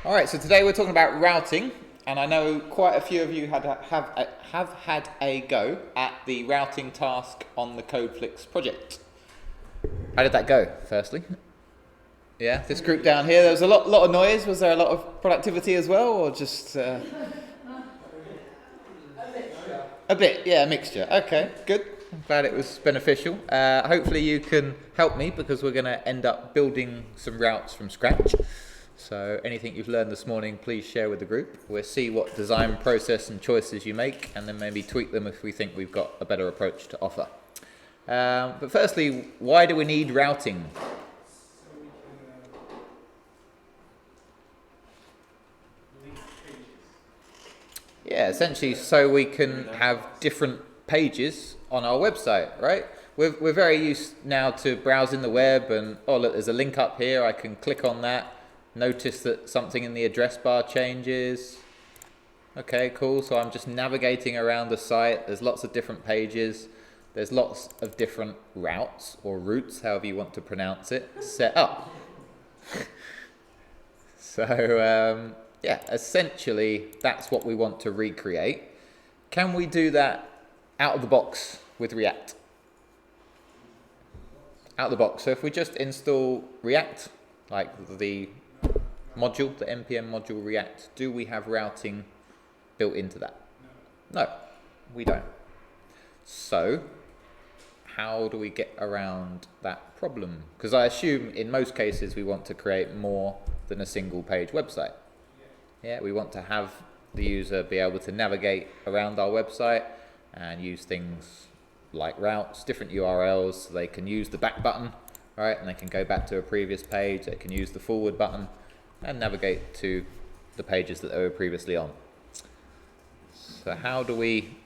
All right, so today we're talking about routing, and I know quite a few of you have had a go at the routing task on the CodeFlix project. How did that go, firstly? Yeah, this group down here, there was a lot of noise. Was there a lot of productivity as well, or just... A bit, yeah, a mixture. Okay, good. I'm glad it was beneficial. Hopefully you can help me, because we're going to end up building some routes from scratch. So anything you've learned this morning, please share with the group. We'll see what design process and choices you make, and then maybe tweak them if we think we've got a better approach to offer. But firstly, why do we need routing? Yeah, essentially so we can have different pages on our website, right? We're very used now to browsing the web and, oh look, there's a link up here, I can click on that, notice that something in the address bar changes. Okay, cool, so I'm just navigating around the site, there's lots of different pages, there's lots of different routes, or routes, however you want to pronounce it, set up. So, yeah, essentially that's what we want to recreate. Can we do that out of the box with React? Out of the box. So if we just install React, like the module, the npm module React, do we have routing built into that? No, we don't. So how do we get around that problem? Because I assume in most cases we want to create more than a single page website. Yeah, we want to have the user be able to navigate around our website and use things like routes, different URLs, so they can use the back button, right, and they can go back to a previous page, they can use the forward button and navigate to the pages that they were previously on. So how do we...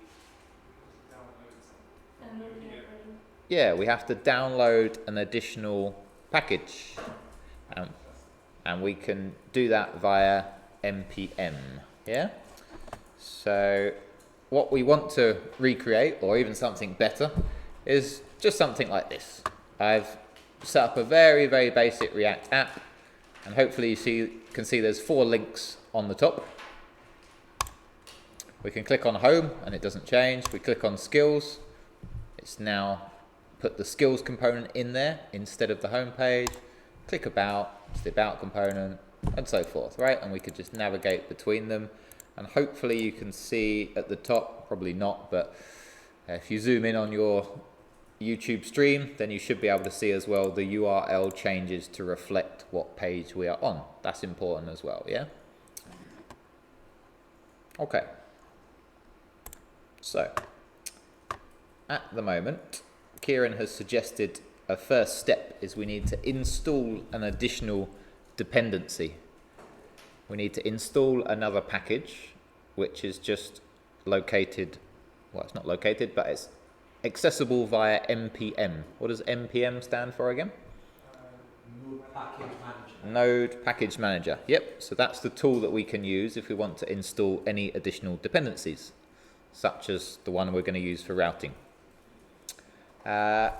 Yeah, we have to download an additional package, and we can do that via npm. Yeah, so what we want to recreate, or even something better, is just something like this. I've set up a very basic React app, and hopefully you can see there's 4 links on the top. We can click on home and it doesn't change. We click on skills, it's now put the skills component in there instead of the home page. Click about, it's the about component, and so forth, right? And we could just navigate between them, and hopefully you can see at the top, probably not, but if you zoom in on your YouTube stream, then you should be able to see as well the URL changes to reflect what page we are on. That's important as well, yeah? Okay. So, at the moment, Kieran has suggested a first step is we need to install an additional dependency. We need to install another package which is just located, well, it's not located, but it's accessible via npm. What does npm stand for again? Node Package Manager. Node Package Manager. Yep, so that's the tool that we can use if we want to install any additional dependencies, such as the one we're going to use for routing. How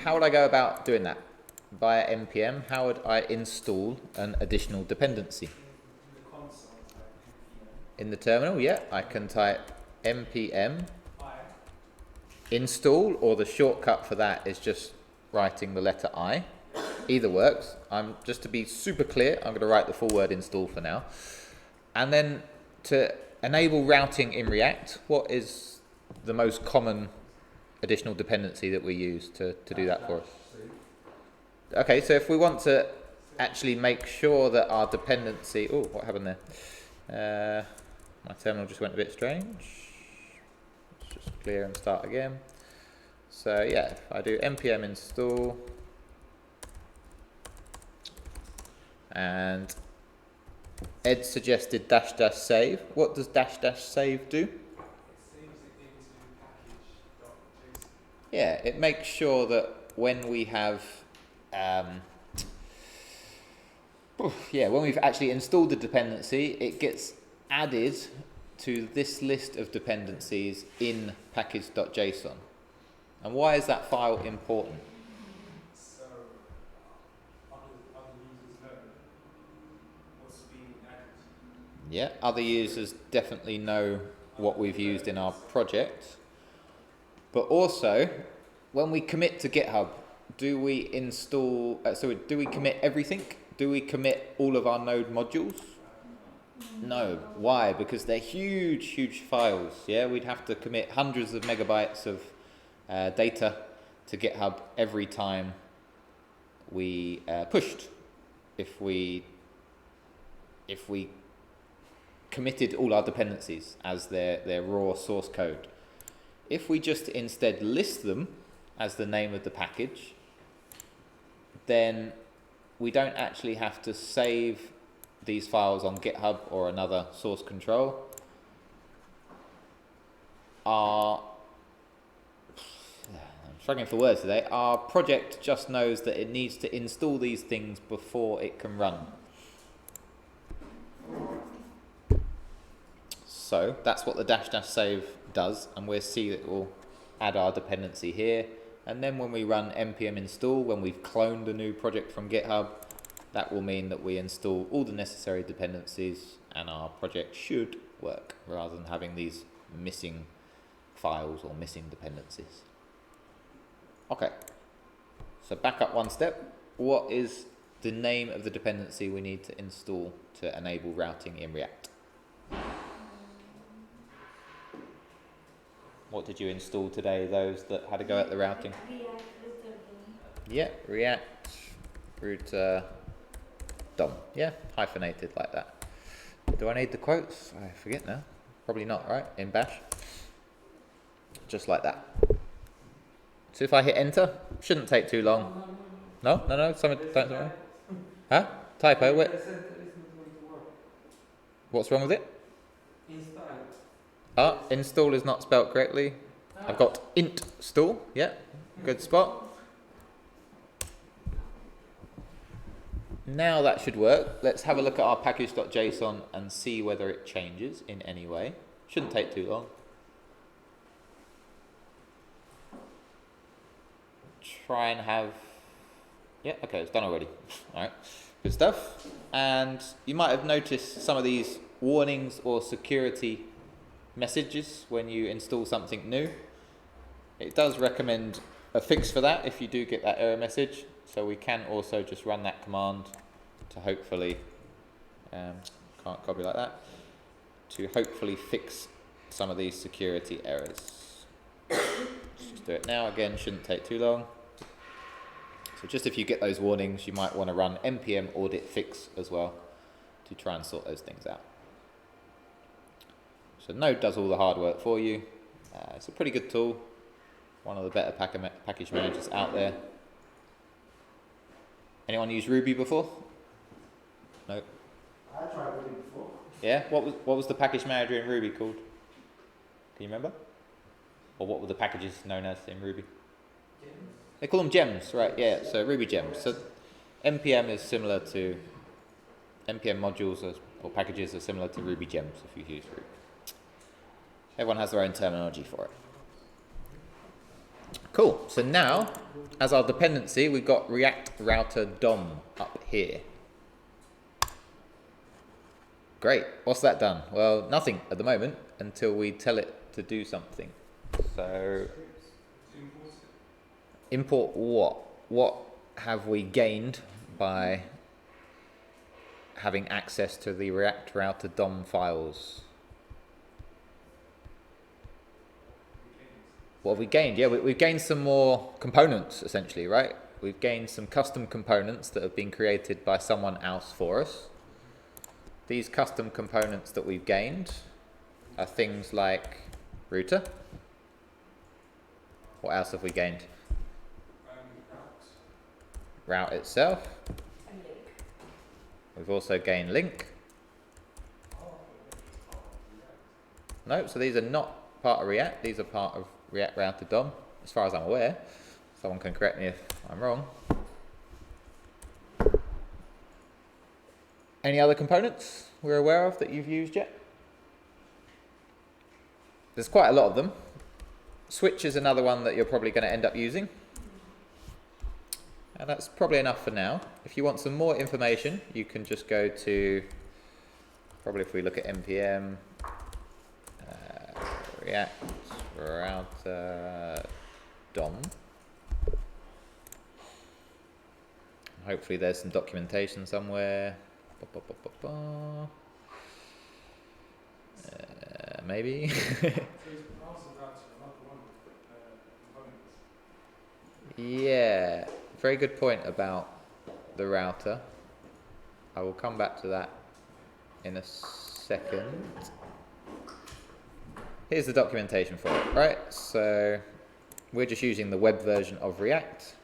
would I go about doing that? Via npm, how would I install an additional dependency? In the terminal, yeah, I can type npm install, or the shortcut for that is just writing the letter I. Either works. Just to be super clear, I'm going to write the full word install for now. And then to enable routing in React, what is the most common additional dependency that we use to do that for us? Okay, so if we want to actually make sure that our dependency... Oh, what happened there? My terminal just went a bit strange. Let's just clear and start again. So yeah, if I do npm install, and Ed suggested -- save. What does -- save do? Yeah, it makes sure that when we have, when we've actually installed the dependency, it gets added to this list of dependencies in package.json. And why is that file important? So other users know what's being added Yeah, other users definitely know what we've used in our project. But also, when we commit to GitHub, do we install, do we commit everything? Do we commit all of our node modules? No. Why? Because they're huge, huge files. Yeah, we'd have to commit hundreds of megabytes of data to GitHub every time we pushed. If we committed all our dependencies as their raw source code. If we just instead list them as the name of the package, then we don't actually have to save these files on GitHub or another source control. I'm struggling for words today. Our project just knows that it needs to install these things before it can run. So that's what the -- save does, and we'll see that we'll add our dependency here. And then when we run npm install, when we've cloned a new project from GitHub, that will mean that we install all the necessary dependencies and our project should work rather than having these missing files or missing dependencies. Okay, so back up one step. What is the name of the dependency we need to install to enable routing in React? What did you install today, those that had to go at the routing? Yeah, React, router, DOM. Yeah, hyphenated like that. Do I need the quotes? I forget now. Probably not, right? In Bash. Just like that. So if I hit enter, shouldn't take too long. No? Don't. Huh? Typo? What's wrong with it? Install is not spelt correctly. I've got install. Yeah, good spot. Now that should work. Let's have a look at our package.json and see whether it changes in any way. Shouldn't take too long. Try and have... Yeah, okay, it's done already. All right, good stuff. And you might have noticed some of these warnings or security messages when you install something new. It does recommend a fix for that if you do get that error message. So we can also just run that command to hopefully, can't copy like that, to hopefully fix some of these security errors. Let's just do it now. Again, shouldn't take too long. So just if you get those warnings, you might want to run npm audit fix as well to try and sort those things out. So Node does all the hard work for you. It's a pretty good tool. One of the better package managers out there. Anyone used Ruby before? No. I tried Ruby before. Yeah. What was the package manager in Ruby called? Can you remember? Or what were the packages known as in Ruby? Gems. They call them gems, right? Yeah. So Ruby gems. So npm is similar to npm modules or packages are similar to Ruby gems if you use Ruby. Everyone has their own terminology for it. Cool. So now, as our dependency, we've got React Router DOM up here. Great. What's that done? Well, nothing at the moment until we tell it to do something. So, import what? What have we gained by having access to the React Router DOM files? What have we gained? Yeah, we've gained some more components, essentially, right? We've gained some custom components that have been created by someone else for us. These custom components that we've gained are things like router. What else have we gained? Route itself. We've also gained link. No, so these are not part of React. These are part of React Router DOM, as far as I'm aware. Someone can correct me if I'm wrong. Any other components we're aware of that you've used yet? There's quite a lot of them. Switch is another one that you're probably going to end up using. And that's probably enough for now. If you want some more information, you can just go to Probably if we look at npm react router DOM. Hopefully there's some documentation somewhere. Maybe. Yeah, very good point about the router. I will come back to that in a second. Here's the documentation for it, right? So we're just using the web version of React.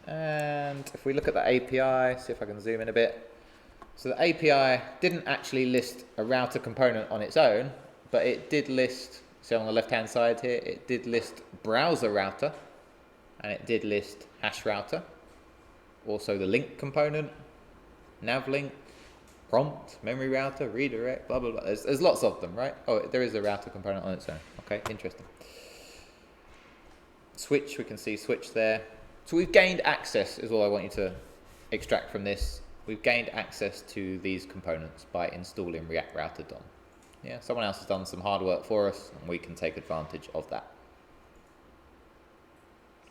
And if we look at the API, see if I can zoom in a bit. So the API didn't actually list a router component on its own, but it did list, so on the left-hand side here, it did list browser router, and it did list hash router. Also the link component, nav link, prompt, memory router, redirect, blah, blah, blah. There's lots of them, right? Oh, there is a router component on its own. Okay, interesting. Switch, we can see switch there. So we've gained access, is all I want you to extract from this. We've gained access to these components by installing React Router DOM. Yeah, someone else has done some hard work for us, and we can take advantage of that.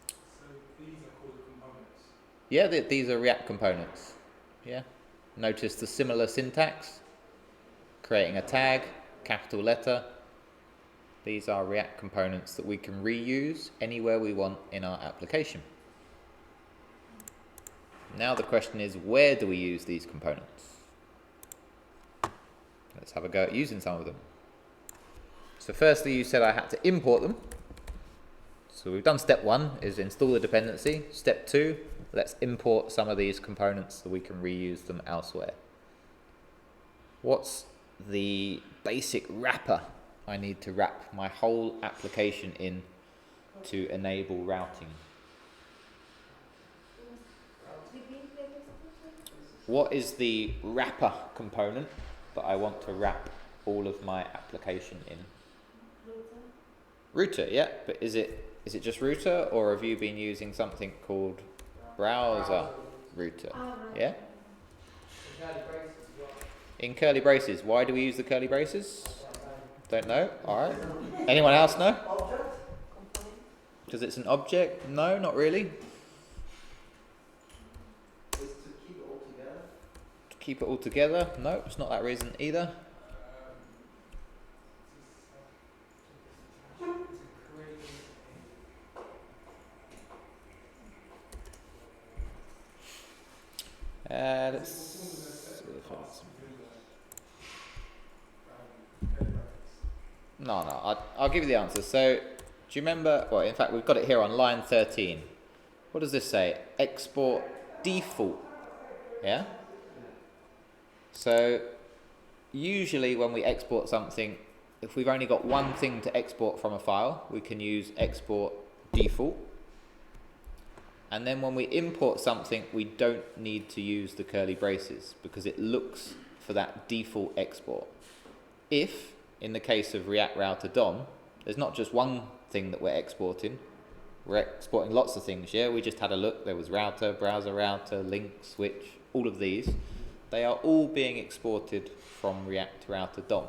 So these are called components? Yeah, these are React components. Yeah. Notice the similar syntax. Creating a tag, capital letter. These are React components that we can reuse anywhere we want in our application. Now the question is, where do we use these components? Let's have a go at using some of them. So firstly, you said I had to import them. So we've done step 1, is install the dependency. Step 2, let's import some of these components so we can reuse them elsewhere. What's the basic wrapper I need to wrap my whole application in to enable routing? What is the wrapper component that I want to wrap all of my application in? Router, yeah, but is it just router, or have you been using something called browser router? Yeah? In curly braces. Why do we use the curly braces? Don't know. Alright. Anyone else know? Because it's an object? No, not really. Keep it all together? No, it's not that reason either. Let's see if it's... No, I'll give you the answer. So, do you remember, well, in fact, we've got it here on line 13. What does this say? Export default. Yeah? So, usually when we export something, if we've only got one thing to export from a file, we can use export default. And then when we import something, we don't need to use the curly braces because it looks for that default export. If, in the case of React Router DOM, there's not just one thing that we're exporting lots of things, yeah? We just had a look, there was router, browser router, link, switch, all of these. They are all being exported from React Router DOM.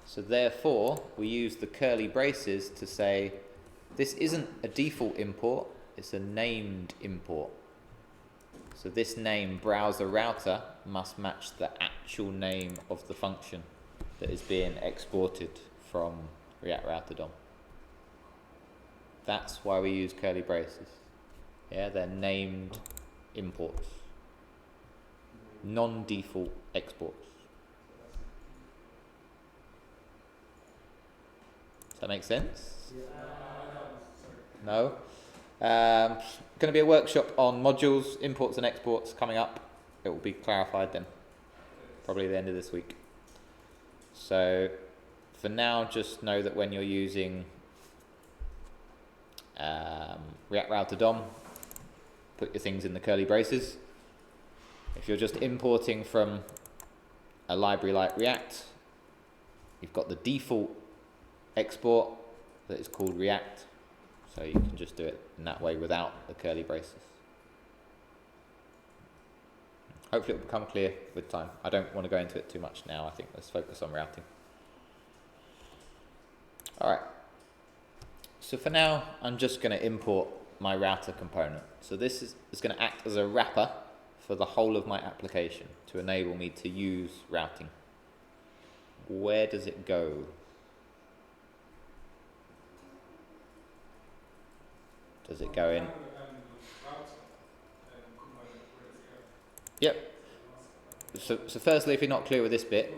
So therefore, we use the curly braces to say, this isn't a default import, it's a named import. So this name, browser router, must match the actual name of the function that is being exported from React Router DOM. That's why we use curly braces. Yeah, they're named imports. Non-default exports. Does that make sense? No? Going to be a workshop on modules, imports and exports coming up. It will be clarified then, probably the end of this week. So for now, just know that when you're using React Router DOM, put your things in the curly braces. If you're just importing from a library like React, you've got the default export that is called React. So you can just do it in that way without the curly braces. Hopefully it will become clear with time. I don't want to go into it too much now. I think let's focus on routing. All right. So for now, I'm just going to import my router component. So this is going to act as a wrapper for the whole of my application to enable me to use routing. Where does it go? Does it go in? Yep. So firstly, if you're not clear with this bit,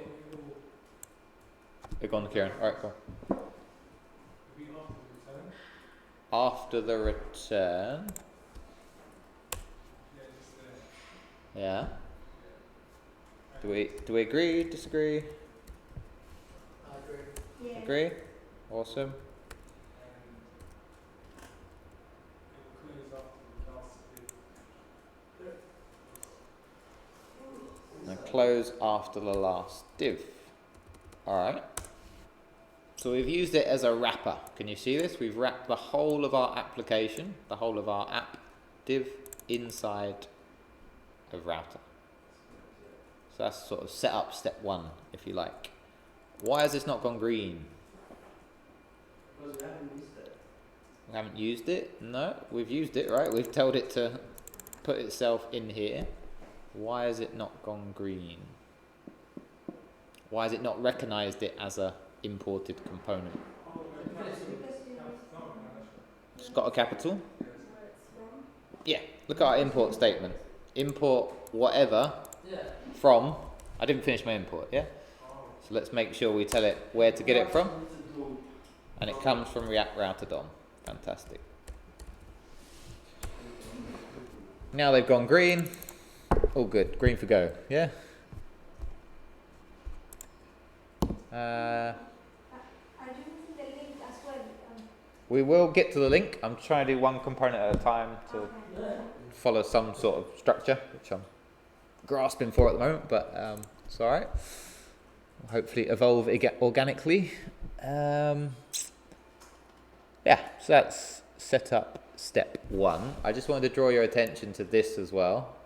go on, Kieran. All right, go on. After the return. Yeah. Do we agree? Disagree? I agree. Yeah. Agree? Awesome. And close after the last div. Alright. So we've used it as a wrapper. Can you see this? We've wrapped the whole of our application, the whole of our app div inside of router. So that's sort of set up step one, if you like. Why has this not gone green? Because we haven't used it. We haven't used it? No, we've used it, right? We've told it to put itself in here. Why has it not gone green? Why has it not recognized it as a imported component? It's got a capital? Yeah, look at our import statement. Import whatever from, I didn't finish my import, yeah? So let's make sure we tell it where to get it from. And it comes from React Router DOM. Fantastic. Now they've gone green. All good. Green for go. Yeah? Are you using the link as well? We will get to the link. I'm trying to do one component at a time to Okay. follow some sort of structure, which I'm grasping for at the moment, but it's all right. Hopefully evolve organically. Yeah, so that's set up step one. I just wanted to draw your attention to this as well.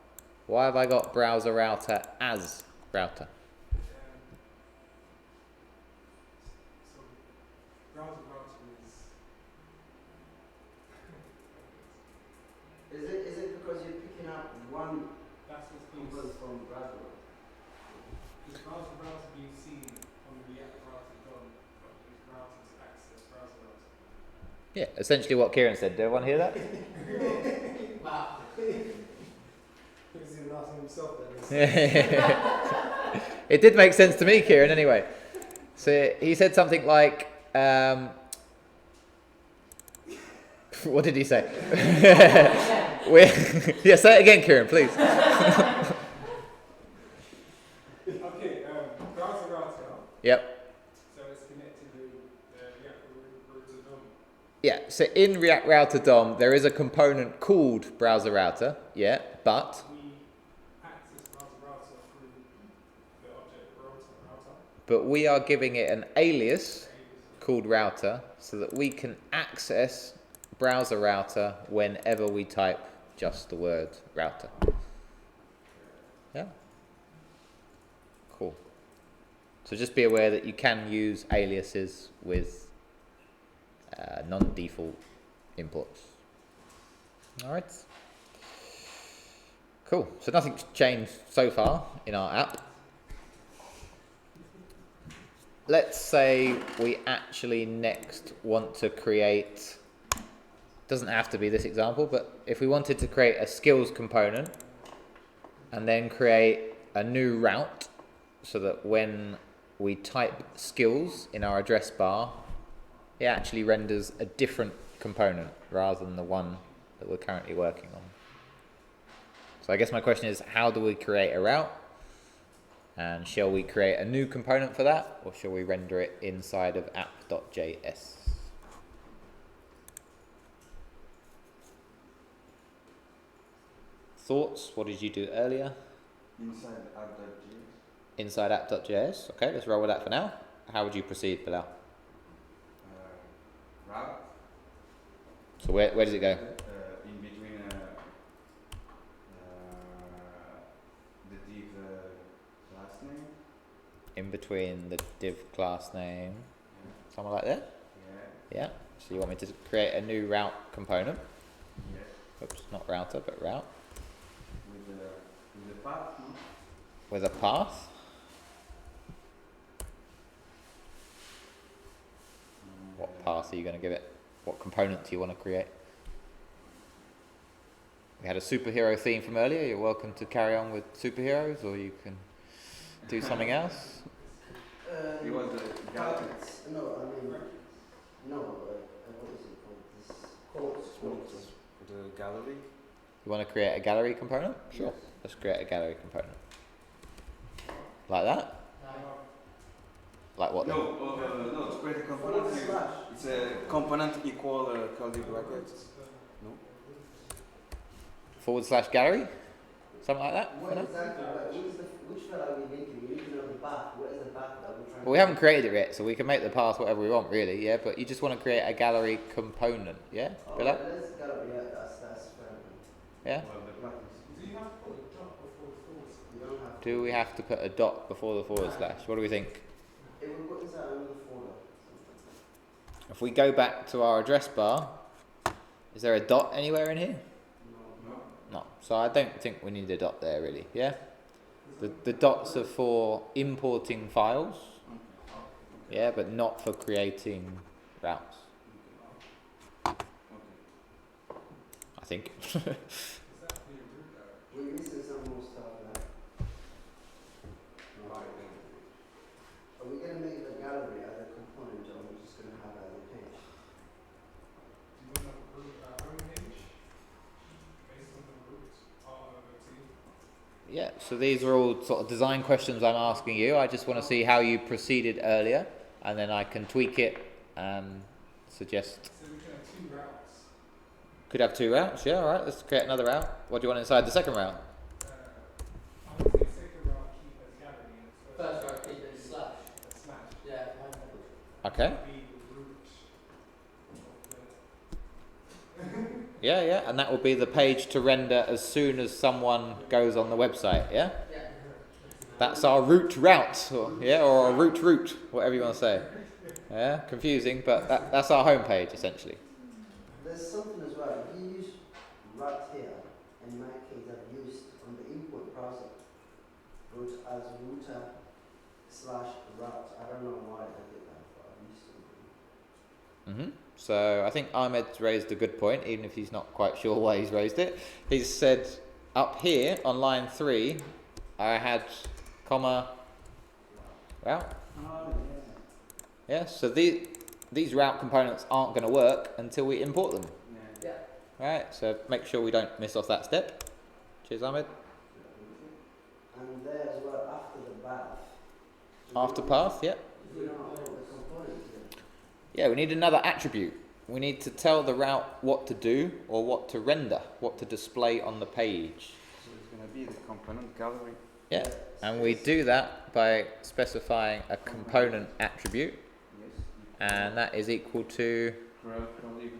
Why have I got browser router as router? So browser router Is it because you're picking up one that's what's being component from browser? is browser router being seen on the React router DOM, but it's router to access browser router. Yeah, essentially what Kieran said. Did everyone hear that? Wow. He's even asking himself then. It did make sense to me, Kieran, anyway. So he said something like, what did he say? Yeah, say it again, Kieran, please. Okay, browser router. Yep. So it's connected to the React router DOM. Yeah, so in React Router DOM, there is a component called browser router, yeah, but We access browser router through the object router. we are giving it an alias called router so that we can access browser router whenever we type just the word router. Yeah? Cool. So just be aware that you can use aliases with non-default imports. All right. Cool. So nothing's changed so far in our app. Let's say we actually next want to create, doesn't have to be this example, but if we wanted to create a skills component and then create a new route so that when we type skills in our address bar, it actually renders a different component rather than the one that we're currently working on. So I guess my question is, how do we create a route? And shall we create a new component for that, or shall we render it inside of app.js? Thoughts? What did you do earlier? Inside app.js. Inside app.js. Okay, let's roll with that for now. How would you proceed, Bilal? Route. So where does it go? In between the in between the div class name, somewhere like that. Yeah. Yeah. So you want me to create a new route component? Yes. Oops, not router, but route With the path, no? with a path. What path are you going to give it? What component do you want to create? We had a superhero theme from earlier. You're welcome to carry on with superheroes, or you can do something else. You want the fragments? No, I mean, no. What is it called? This quotes. For the gallery. You want to create a gallery component? Sure. Let's create a gallery component. Like that? Like what? Then? No, to create a component, it's a component equal curly brackets. No? / gallery? Something like that? What exactly? Which file are we making? We need to know the path. What is the path that we're trying Well, we haven't created it yet, so we can make the path whatever we want, really, yeah? But you just want to create a gallery component, yeah? Oh, Bilal? let's gallery, yeah, that's fragment. Yeah? Do you have to put a dot before the forward slash? You don't have to. Do we have to put a dot before the /? What do we think? It will go inside another folder. If we go back to our address bar, is there a dot anywhere in here? No. No. So I don't think we need a dot there, really, yeah? The dots are for importing files, yeah, but not for creating routes. I think. Is that the root there? We're missing some more stuff there. No. Are we going to make the gallery as a component, or are we just going to have it as a page? Do you want to have a home page based on the root R-O-T? Yeah, so these are all sort of design questions I'm asking you. I just want to see how you proceeded earlier, and then I can tweak it and suggest. So we can have two routes. Could have 2 routes, yeah, alright, let's create another route. What do you want inside the second route? I would say second route keep as gallery and First row, keep it slash. a slash. Yeah, Okay. Be the root of the Yeah, and that will be the page to render as soon as someone goes on the website, yeah? yeah. That's our route, or a route, whatever you want to say. Yeah, confusing, but that's our homepage, essentially. There's something as well. If you use route here, in my case, I've used on the import browser route as router/route. I don't know why I did that, but I used to. So I think Ahmed's raised a good point, even if he's not quite sure why he's raised it. He's said up here on line 3, I had comma route. Oh, Yeah, so these route components aren't going to work until we import them. Yeah. Right, so make sure we don't miss off that step. Cheers, Ahmed. And there as well, after the path. After path, yeah. You know, the components here. Yeah, we need another attribute. We need to tell the route what to do or what to render, what to display on the page. So it's gonna be the component gallery. Yeah, and we do that by specifying a component attribute, Yes. and that is equal to Curly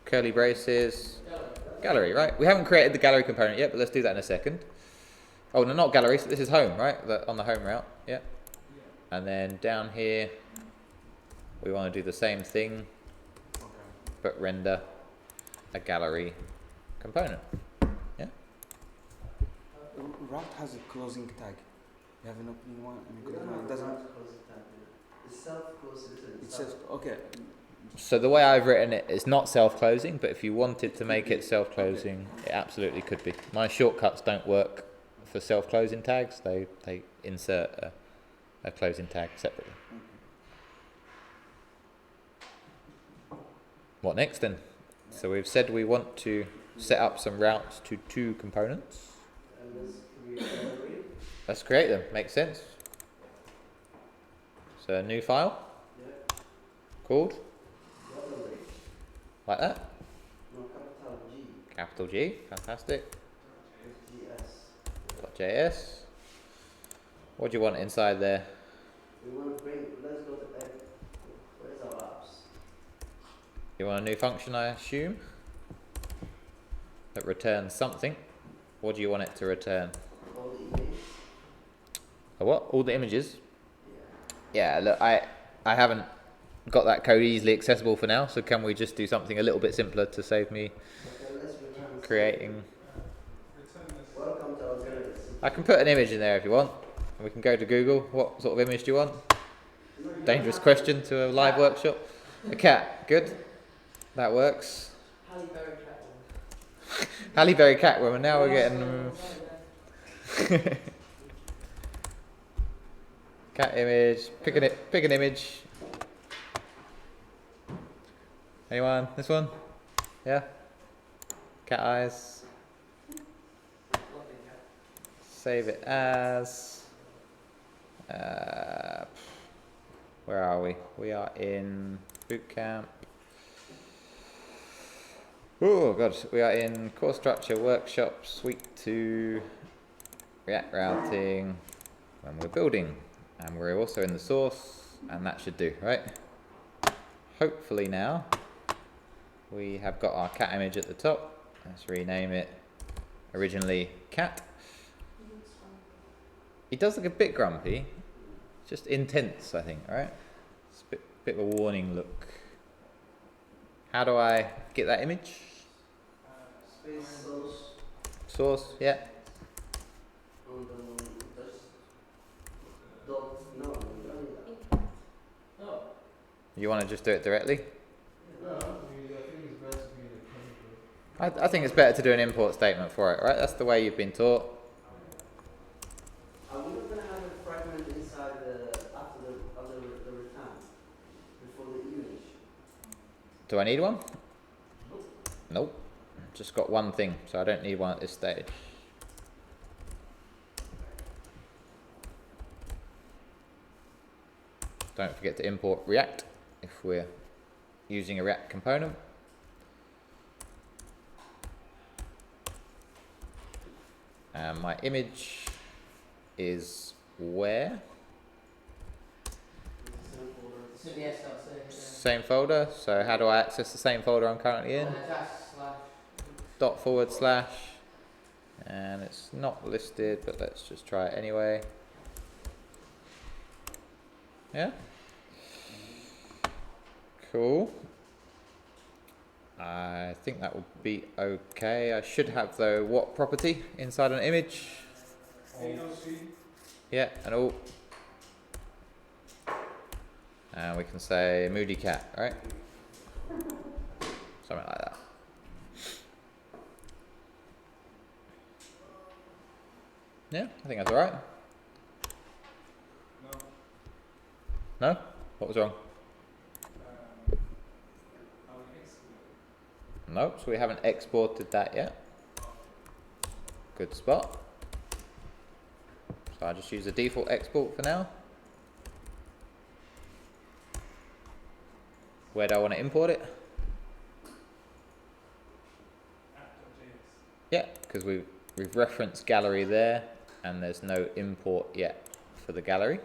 curly braces gallery, right? We haven't created the gallery component yet, but let's do that in a second. Oh, no, not gallery, so this is home, right? On the home route, yeah. And then down here, we want to do the same thing, Okay. but render a gallery component. Route has a closing tag. You have an opening one and a We closing don't one. have It doesn't. route close the tab here. It's self-closed, isn't it? It says okay. So the way I've written it, it's not self-closing, but if you wanted to make it self-closing, it absolutely could be. My shortcuts don't work for self-closing tags. They insert a closing tag separately. What next then? So we've said we want to set up some routes to 2 components. And let's create a gallery. Let's create them. Makes sense. So a new file Yeah. called Gallery. like that. No, capital G. Capital G. Fantastic. SGS. .js. What do you want inside there? We want to let's go to edit. Where's our apps? You want a new function, I assume, that returns something. What do you want it to return? All the images. A what? All the images? Yeah. Yeah, look, I haven't got that code easily accessible for now, so can we just do something a little bit simpler to save me Okay, let's return creating? Return this. Welcome to alternatives. I can put an image in there if you want, and we can go to Google. What sort of image do you want? No, you Dangerous don't have question to a live Cat. workshop. A cat, good. That works. Halle Berry Catwoman. Halle Berry Catwoman. Now we're getting cat image. Pick an image. Anyone? This one? Yeah. Cat eyes. Save it as. Where are we? We are in bootcamp. Oh god, we are in core structure workshop suite 2 React routing when we're building, and we're also in the source, and that should do, right? Hopefully now we have got our cat image at the top. Let's rename it. Originally cat. He does look a bit grumpy, just intense, I think, right? It's a bit of a warning look. How do I get that image? Space source. Source, yeah. And just dot. No, you don't need that. No. You want to just do it directly? No. I think it's better to do an import statement for it, right? That's the way you've been taught. Are we not going to have a fragment inside after the return before the image? Do I need one? Nope. Just got one thing, so I don't need one at this stage. Don't forget to import React if we're using a React component. And my image is where? Same folder. So how do I access the same folder I'm currently in? // and it's not listed, but let's just try it anyway. Yeah. Cool. I think that will be okay. I should have though what property inside an image? Yeah, and all. And we can say moody cat, right? Something like that. Yeah, I think that's alright. No? What was wrong? Nope, so we haven't exported that yet. Good spot. So I'll just use the default export for now. Where do I want to import it? Yeah, because we've referenced gallery there, and there's no import yet for the gallery.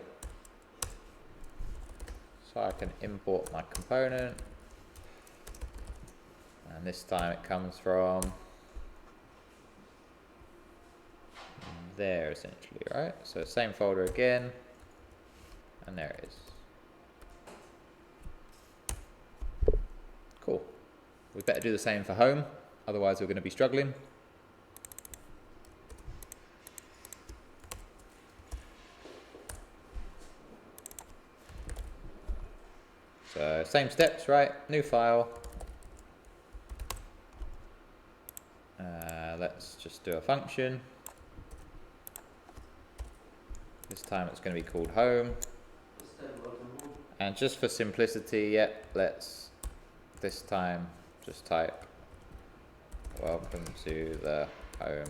So I can import my component, and this time it comes from there essentially, right? So same folder again, and there it is. Cool. We better do the same for home, otherwise we're going to be struggling. So same steps, right? New file. Let's just do a function. This time it's going to be called home. And just for simplicity, yep, let's this time just type welcome to the home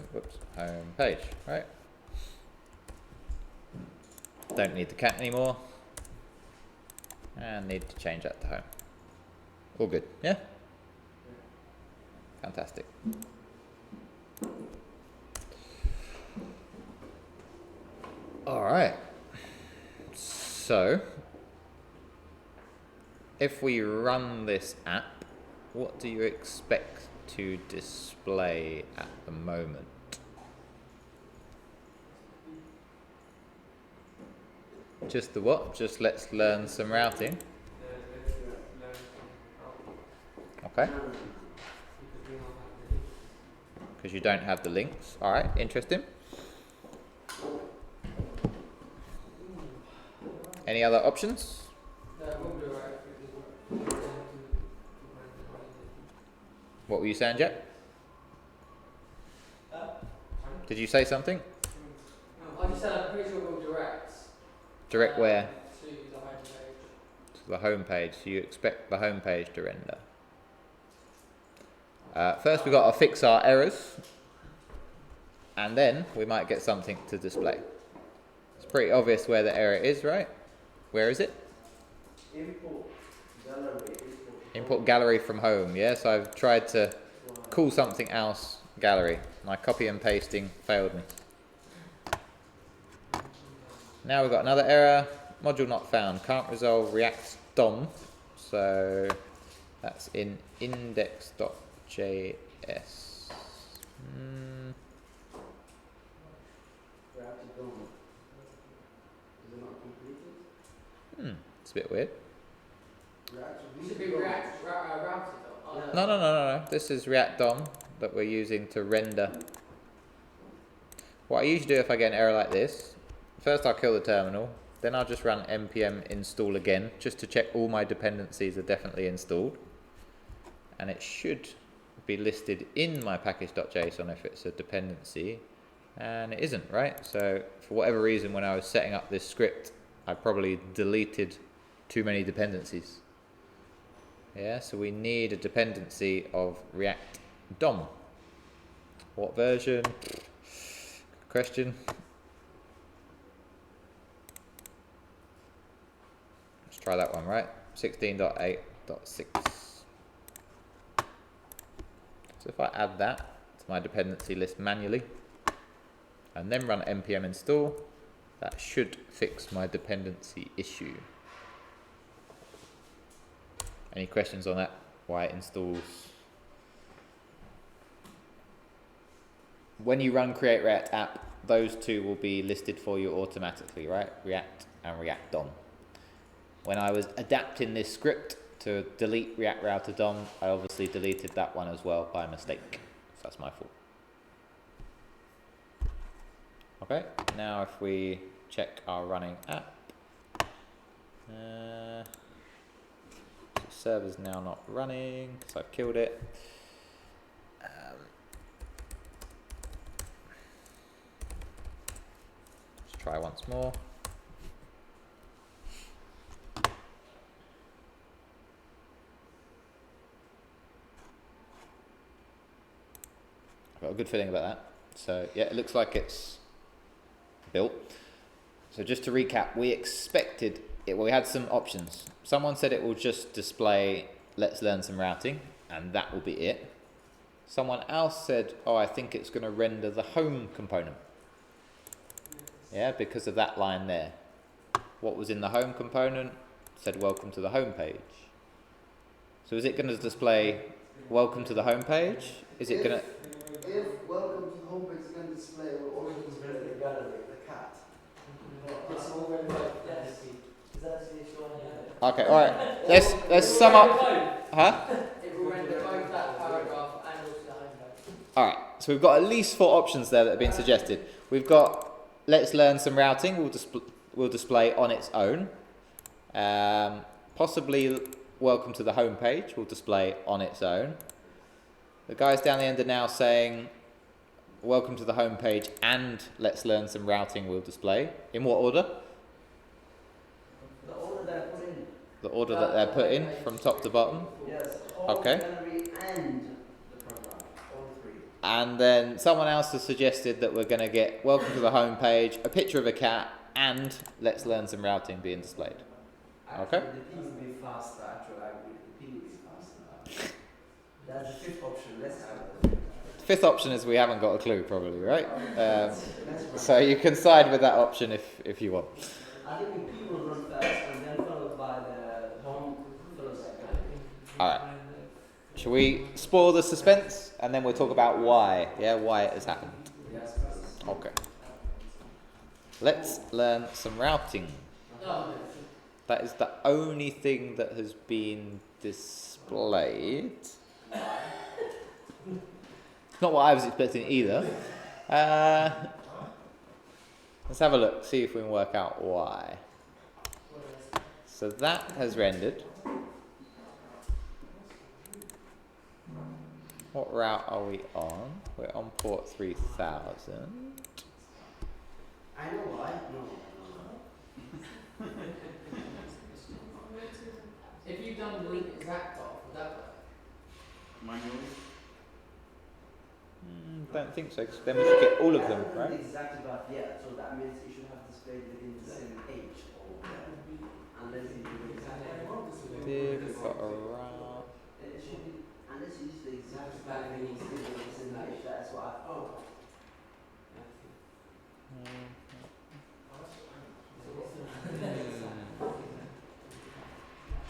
page, right? Don't need the cat anymore. And need to change that to home. All good, yeah? Fantastic. Alright. So, if we run this app, what do you expect to display at the moment? Just the what? Just let's learn some routing. Okay. Because you don't have the links. Alright, interesting. Any other options? What were you saying, Jack? Did you say something? I just said I'm pretty sure we'll direct. Direct where? To the home page. To the home page. So you expect the home page to render. First we've got to fix our errors. And then we might get something to display. It's pretty obvious where the error is, right? Where is it? Import gallery from home. Yeah, so I've tried to call something else gallery. My copy and pasting failed me. Now we've got another error. Module not found. Can't resolve React DOM. So that's in index.js. It's a bit weird. It should be React routed though. No. This is React DOM that we're using to render. What I usually do if I get an error like this, first I'll kill the terminal, then I'll just run npm install again, just to check all my dependencies are definitely installed. And it should be listed in my package.json if it's a dependency, and it isn't, right? So for whatever reason, when I was setting up this script, I probably deleted too many dependencies. Yeah, so we need a dependency of React DOM. What version? Good question. Let's try that one, right? 16.8.6. So if I add that to my dependency list manually and then run npm install, that should fix my dependency issue. Any questions on that? Why it installs? When you run create React app, those two will be listed for you automatically, right? React and React DOM. When I was adapting this script to delete React Router DOM, I obviously deleted that one as well by mistake. So that's my fault. Okay, now if we check our running app, the server's now not running, so I've killed it. Let's try once more. I've got a good feeling about that. So yeah, it looks like it's built. So just to recap, we expected it, well, we had some options. Someone said it will just display let's learn some routing and that will be it. Someone else said, oh, I think it's going to render the home component. Yeah, because of that line there. What was in the home component said welcome to the home page. So is it going to display welcome to the home page? Is it going to... If welcome to the home page is going to display, it will also display the gallery, the cat. It's already yes. Is that the issue? Okay, alright. Let's sum up. Huh? It will render both that paragraph and also the home page. Alright, so we've got at least 4 options there that have been suggested. We've got let's learn some routing, we'll display on its own. Possibly welcome to the home page will display on its own. The guys down the end are now saying welcome to the home page and let's learn some routing will display. In what order? The order that I put in. The order that they're put in from top to bottom. Yes. Okay. Gallery and the program, all 3. And then someone else has suggested that we're going to get welcome to the home page, a picture of a cat, and let's learn some routing being displayed. Okay? The P will be faster, actually, I agree. The P will be faster. That's the 5th option, let's have it. The 5th option is we haven't got a clue, probably, right? So you can side with that option if you want. I think the P will run first and then followed by the home, followed by Alright. Shall we spoil the suspense and then we'll talk about why? Yeah, why it has happened. Yes, Okay. Let's learn some routing. That is the only thing that has been displayed. Not what I was expecting either. Let's have a look, see if we can work out why. So that has rendered. What route are we on? We're on port 3000. I know why. No. If you've done the link exact off, would that work? Manually? Don't think so, because then we should get all of them, I haven't right? done the exact graph yet, so that means it should have displayed within the same page. Unless you do the exact. Div, we've got a route. It should be, unless you use the exact graph within the same page. That's what I thought.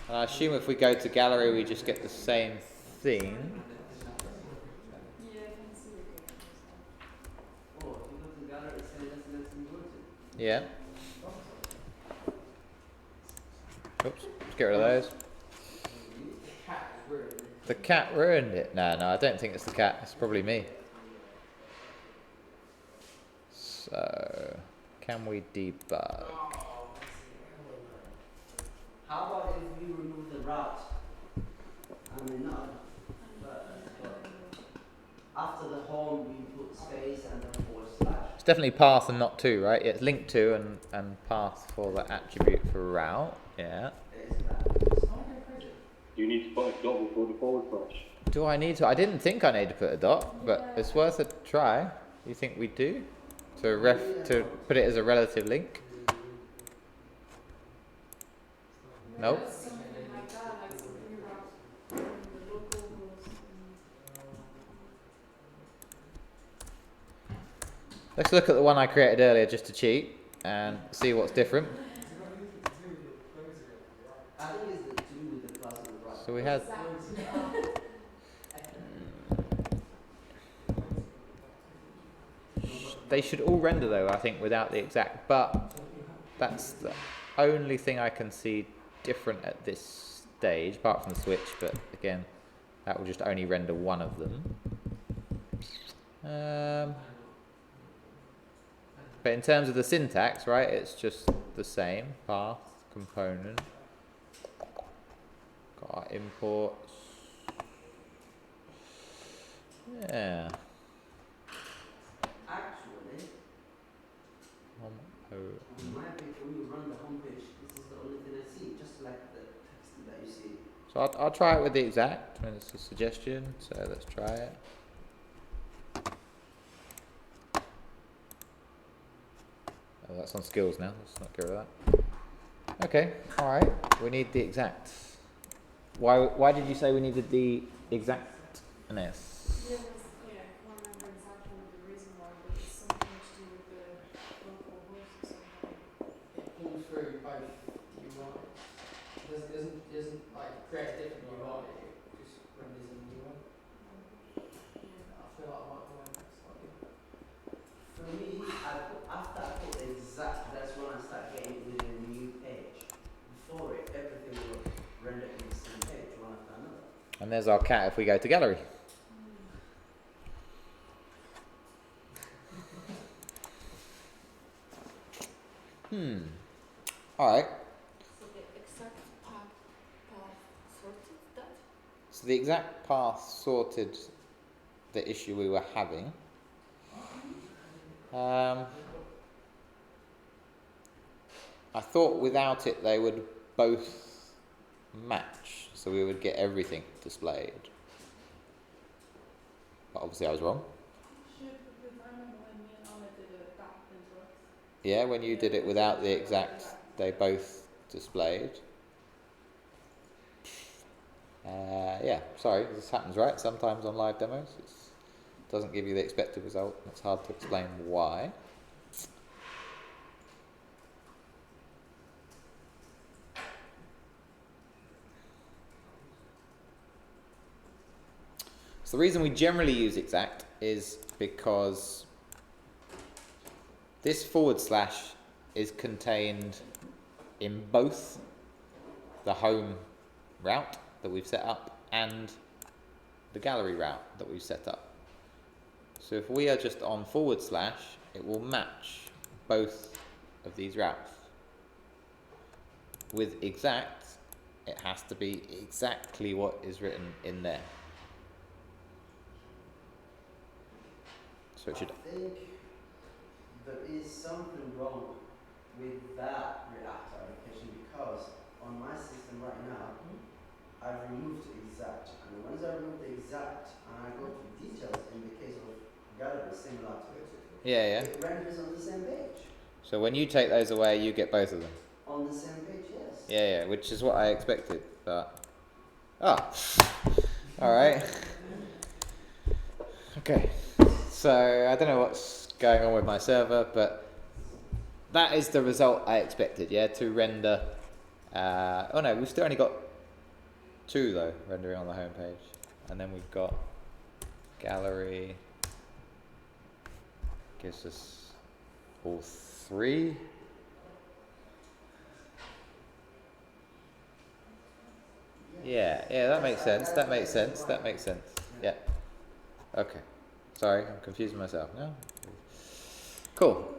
And I assume if we go to gallery, we just get the same thing. Oh, if you go to the gallery, it's saying that's the next thing you go to. Yeah. Oops, let's get rid of those. The cat ruined it. No, I don't think it's the cat. It's probably me. So, can we debug? How about if we remove the route? I mean, not, but after the home, we put space and then forward slash. It's definitely path and not to, right? Yeah, it's linked to and path for the attribute for route. Yeah. You need to put a dot before the forward slash. Do I need to? I didn't think I need to put a dot, but it's worth a try. You think we do? To put it as a relative link? Nope. Let's look at the one I created earlier just to cheat and see what's different. I think it's the two with the plus and the route. So we had. They should all render though, I think, without the exact, but that's the only thing I can see different at this stage, apart from the switch, but again, that will just only render one of them. But in terms of the syntax, right, it's just the same, path, component, got our imports, yeah. Actually, in my page, when you run the homepage, this is the only thing I see, just like the text that you see. So I'll try it with the exact, when it's a suggestion, so let's try it. Oh, that's on skills now, let's not get rid of that. Okay, alright, we need the exact. Why did you say we needed the exactness? Pulls through both UIs. Doesn't like create a different UI, it just renders a new one. I feel like I might go in next slightly. For me, after I put the exact, that's when I start getting with a new page. Before it, everything was rendered in the same page, one after another. And there's our cat if we go to gallery. Alright. So the exact path sorted that? So the exact path sorted the issue we were having. I thought without it they would both match, so we would get everything displayed. But obviously I was wrong. Yeah, when you did it without the exact, they both displayed. Yeah, sorry, this happens, right? Sometimes on live demos, it doesn't give you the expected result. It's hard to explain why. So the reason we generally use exact is because this / is contained in both the home route that we've set up and the gallery route that we've set up. So if we are just on /, it will match both of these routes. With exact, it has to be exactly what is written in there. So it should. I think there is something wrong with that React application because on my system right now, I've removed exact. And once I remove the exact and I go to details in the case of gallery similar to it, Yeah. it renders on the same page. So when you take those away, you get both of them. On the same page, yes. Yeah, which is what I expected, but all right. Okay, so I don't know what's going on with my server, but that is the result I expected. Yeah, to render. Oh no, we've still only got 2 though rendering on the home page, and then we've got gallery. Gives us all 3. Yeah, that makes sense. That makes sense. Yeah. Okay. Sorry, I'm confusing myself now. Cool.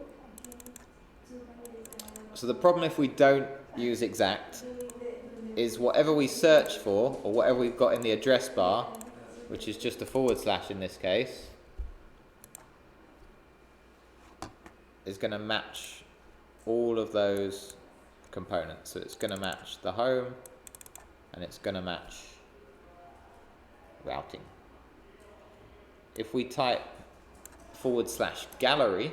So the problem if we don't use exact is whatever we search for, or whatever we've got in the address bar, which is just a / in this case, is going to match all of those components. So it's going to match the home, and it's going to match routing. If we type /gallery,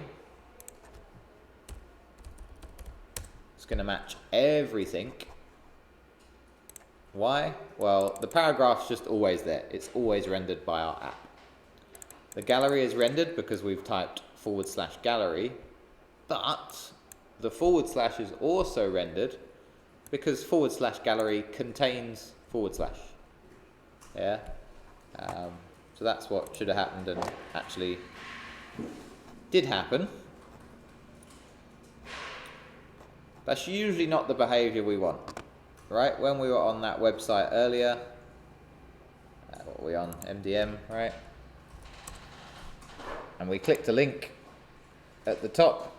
it's going to match everything. Why? Well, the paragraph's just always there. It's always rendered by our app. The gallery is rendered because we've typed /gallery, but the / is also rendered because /gallery contains /. Yeah. So that's what should have happened and actually did happen. That's usually not the behavior we want, right? When we were on that website earlier, what were we on? MDM, right? And we clicked a link at the top.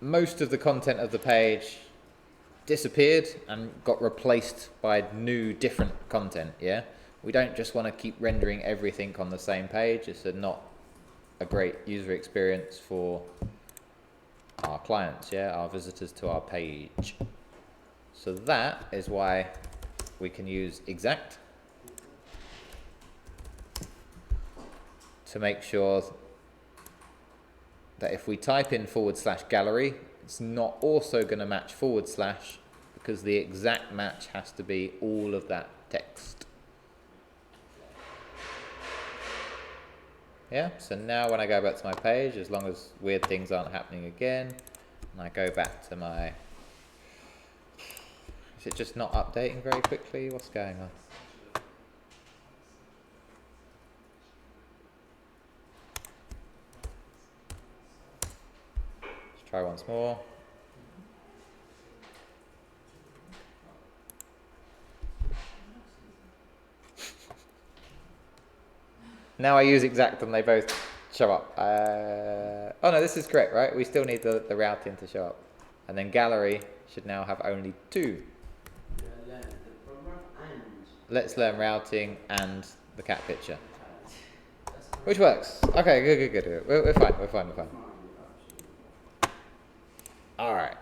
Most of the content of the page disappeared and got replaced by new, different content, yeah? We don't just want to keep rendering everything on the same page. It's not a great user experience for our clients, yeah? Our visitors to our page. So that is why we can use exact to make sure that if we type in /gallery, it's not also going to match / because the exact match has to be all of that text. Yeah, so now when I go back to my page, as long as weird things aren't happening again, and I go back to my... Is it just not updating very quickly? What's going on? Let's try once more. Now I use exact and they both show up. Oh no, this is correct, right? We still need the routing to show up. And then gallery should now have only 2. Let's learn routing and the cat picture. Which works. Okay, good. We're fine. Alright.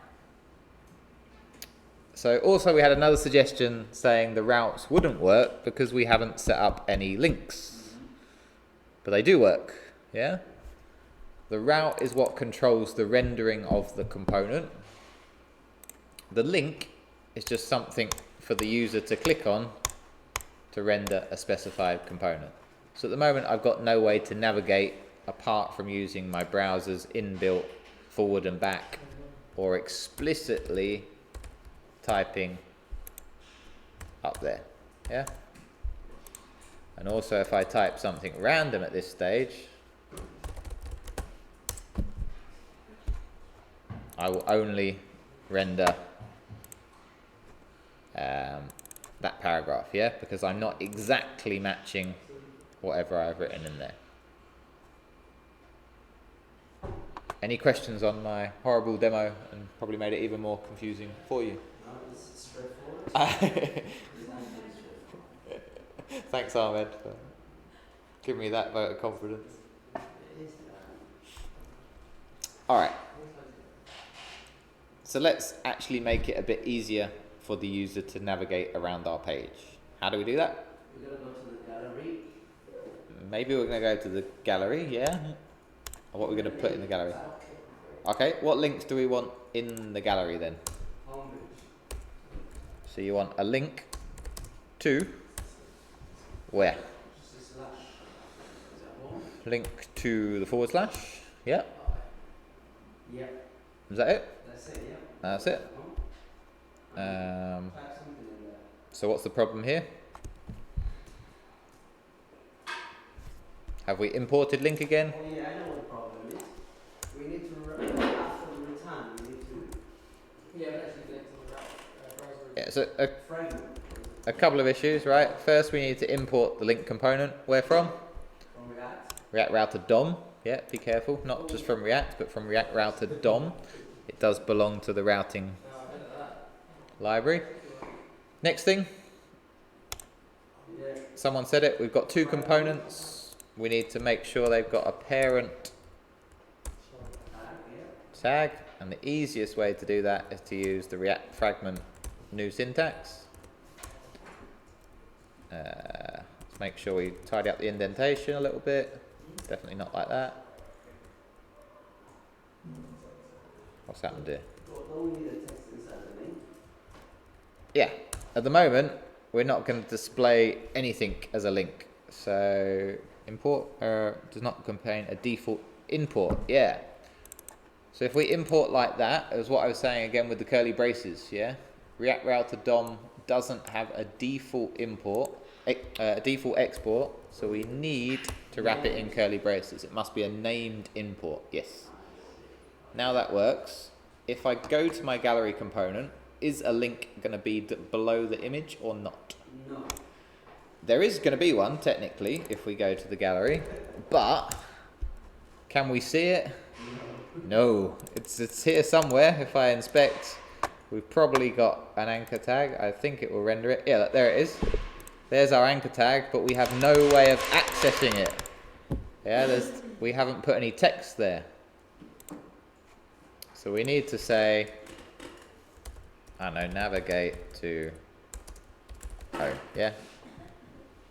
So also we had another suggestion saying the routes wouldn't work because we haven't set up any links. But they do work, yeah? The route is what controls the rendering of the component. The link is just something for the user to click on to render a specified component. So at the moment I've got no way to navigate apart from using my browser's inbuilt forward and back or explicitly typing up there, yeah? And also if I type something random at this stage, I will only render that paragraph, yeah? Because I'm not exactly matching whatever I've written in there. Any questions on my horrible demo and probably made it even more confusing for you? No, it's straightforward. Thanks, Ahmed, for giving me that vote of confidence. It is. Alright. So let's actually make it a bit easier for the user to navigate around our page. How do we do that? We're going to go to the gallery. Maybe we're going to go to the gallery, yeah? Or what we're going to put in the gallery? Okay, what links do we want in the gallery then? So you want a link to where? Just a slash. Is that one? Link to the forward slash, yeah? Yep. Is that it? That's it, yep. That's it. Type something in there. So what's the problem here? Have we imported link again? Oh yeah, I know what the problem is. We need to, after the return, we need to Yeah, but actually link to the browser. Yeah, so fragment a couple of issues, right? First, we need to import the link component. Where from? from React. React router DOM. Yeah, be careful. Not just from React, but from React router DOM. It does belong to the routing library. Next thing, Yeah. someone said it, we've got two components. We need to make sure they've got a parent tag, and the easiest way to do that is to use the React Fragment new syntax. Let's make sure we tidy up the indentation a little bit. Definitely not like that. What's happened here? Don't we need a text inside the link? Yeah, at the moment we're not going to display anything as a link. So import does not contain a default import. Yeah. So if we import like that, as what I was saying again with the curly braces, yeah, React router DOM doesn't have a default import, a default export. So we need to wrap it in curly braces. It must be a named import. Yes. Now that works. If I go to my gallery component, is a link going to be below the image or not? No. There is going to be one, technically, if we go to the gallery, but can we see it? No. It's here somewhere. If I inspect, we've probably got an anchor tag. I think it will render it. Yeah, there it is. There's our anchor tag, but we have no way of accessing it. Yeah, we haven't put any text there. So we need to say, I don't know, navigate to home, yeah?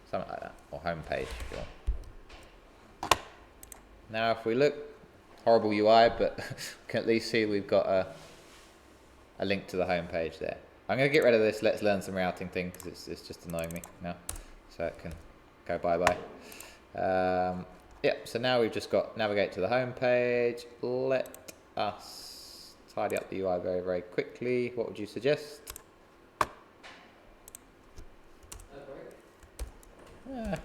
Something like that, or home page, if you want. Now if we look, horrible UI, but we can at least see we've got a link to the home page there. I'm going to get rid of this let's learn some routing thing, because it's just annoying me now. So it can go bye-bye. Yeah, so now we've just got navigate to the home page. Let us tidy up the UI very, very quickly. What would you suggest? Yeah.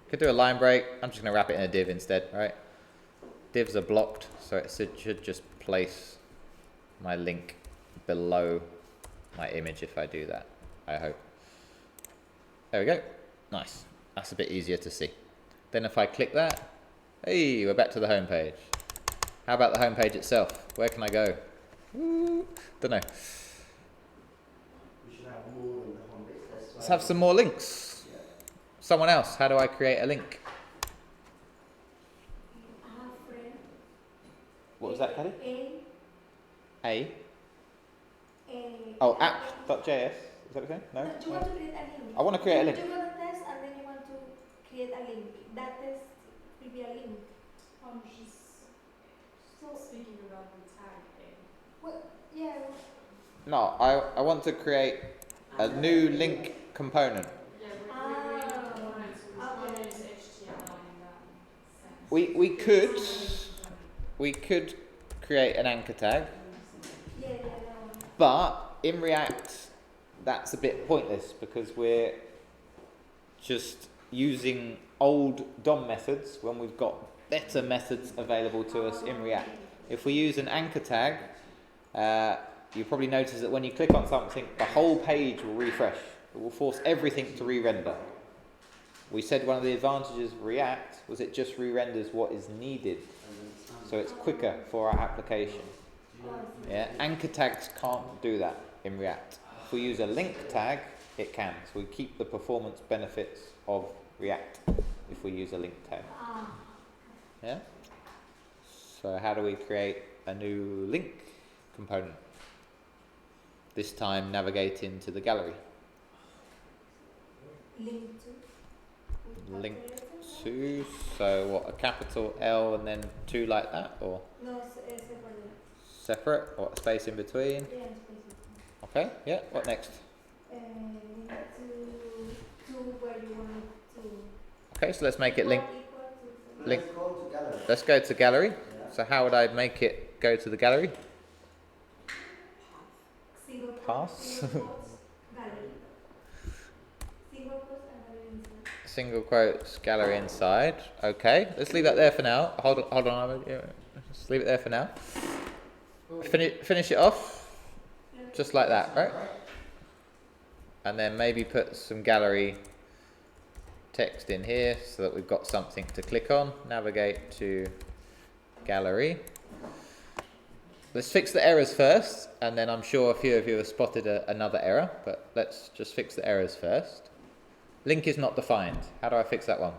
Could do a line break. I'm just going to wrap it in a div instead, right? Divs are blocked, so it should just place my link below my image if I do that, I hope. There we go. Nice. That's a bit easier to see. Then if I click that, hey, we're back to the home page. How about the home page itself? Where can I go? Don't know. We should have more than the home page. Let's have some more links. Yeah. Someone else, how do I create a link? What was that, Caddy? A? Oh, app.js. Is that what you're saying? No? You want to create a link. I want to create a link. You want a test and then you want to create a link. That test will be a link. She's So, speaking about the tag thing. well, yeah. No, I want to create a new link component. Yeah, Ah, we wanted to okay. use HTML in that sense. We could create an anchor tag, Yeah, yeah, but in React that's a bit pointless because we're just using old DOM methods when we've got better methods available to us in React. If we use an anchor tag, you probably notice that when you click on something, the whole page will refresh. It will force everything to re-render. We said one of the advantages of React was it just re-renders what is needed, so it's quicker for our application. Yeah, anchor tags can't do that in React. If we use a link tag, it can. So we keep the performance benefits of React if we use a link tag. Yeah. So how do we create a new link component? This time navigate into the gallery. Link to, so what, a capital L and then 2 like that, or? No, separate. Separate, or a space in between? Yeah, space. Okay, yeah, what next? Link to where you want it to. Okay, so let's make it link. Link. Let's go to gallery. Let's go to gallery. Yeah. So how would I make it go to the gallery? Single Pass. Single quotes, gallery. Single quotes and gallery inside. Single quotes, gallery inside. Okay, let's leave that there for now. Hold on. Let's leave it there for now. Finish it off, just like that, right? And then maybe put some gallery text in here so that we've got something to click on. Navigate to gallery. Let's fix the errors first, and then I'm sure a few of you have spotted another error, but let's just fix the errors first. Link is not defined. How do I fix that one?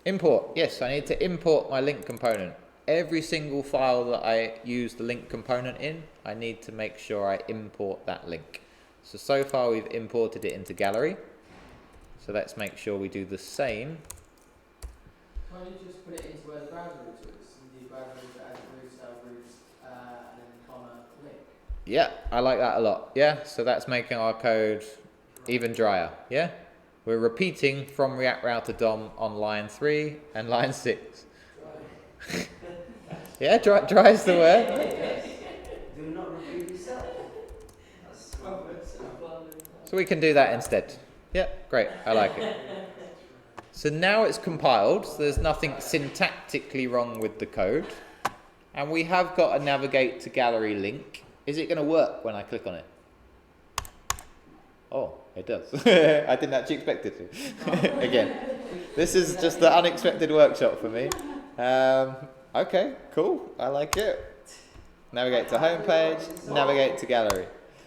Import. Yes, I need to import my link component. Every single file that I use the link component in, I need to make sure I import that link. So far we've imported it into gallery. So let's make sure we do the same. Can't you just put it into where the browser root is? And the browser root as root, and then comma link. Yeah, I like that a lot. Yeah, so that's making our code even drier. Yeah, we're repeating from React Router DOM on line 3 and line 6. Yeah, dry is the word. Do not repeat yourself. So we can do that instead. Yeah, great, I like it. So now it's compiled, so there's nothing syntactically wrong with the code. And we have got a navigate to gallery link. Is it going to work when I click on it? Oh, it does. I didn't actually expect it to. Again, this is just the unexpected workshop for me. Okay, cool, I like it. Navigate to homepage, navigate to gallery.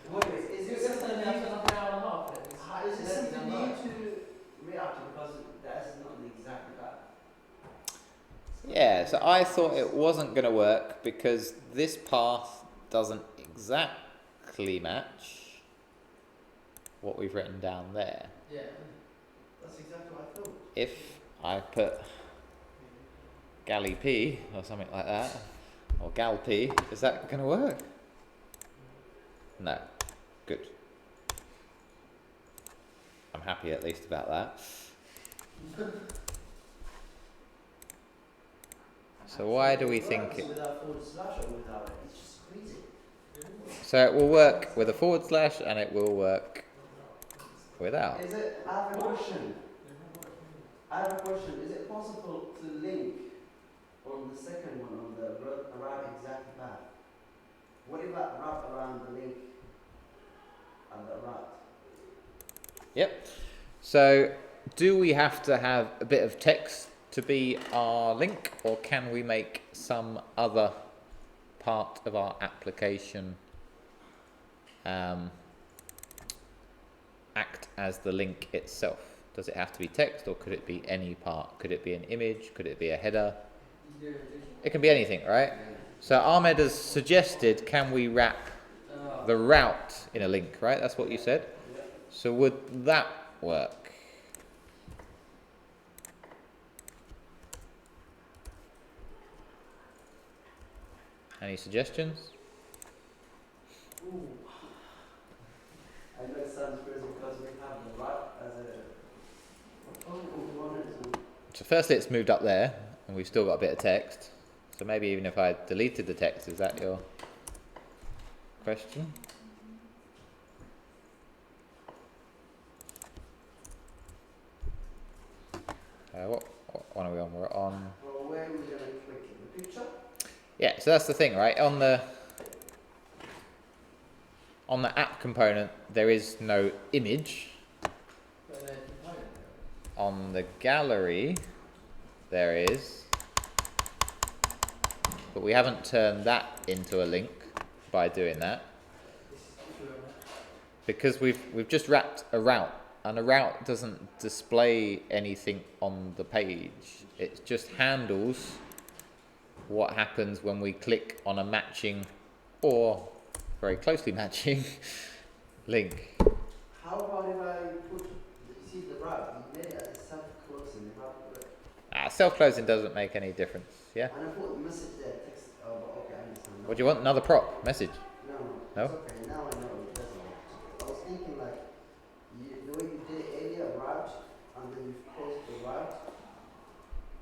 Wait, is it something new to React because that's not the exact path? Yeah, so I thought it wasn't going to work because this path doesn't exactly match what we've written down there. Yeah. That's exactly what I thought. If I put galley P or something like that, or gal P, is that going to work? No. Good. I'm happy at least about that. So why do we think it... Without forward slash or without it? It's just crazy. So it will work with a forward slash and it will work without. Is it, I have a question. Is it possible to link on the second one, on the right exact path? What if I wrap around the link at the right? Yep. So do we have to have a bit of text to be our link, or can we make some other part of our application act as the link itself? Does it have to be text, or could it be any part? Could it be an image? Could it be a header? It can be anything, right? So Ahmed has suggested, can we wrap the route in a link, right? That's what you said. So would that work? Any suggestions? Ooh. I know it sounds crazy because we have the right as a component. So firstly it's moved up there, and we've still got a bit of text. So maybe even if I deleted the text, is that your question? What one are we on? We're on... Well, where are we going to click it? The picture? Yeah, so that's the thing, right? On the on the app component, there is no image. But there's a component there. On the gallery, there is. But we haven't turned that into a link by doing that. This is true on that. Because we've just wrapped a route, and a route doesn't display anything on the page. It just handles what happens when we click on a matching or very closely matching link. How about if I put, see the route, you made it as a self-closing, how about it? Self-closing doesn't make any difference, yeah? And I put the message there, text, oh, but okay, I understand. What do you want? Another prop? Message? No? No? It's okay, now I know it doesn't work. I was thinking like, the way you did it earlier, route, and then you've closed the route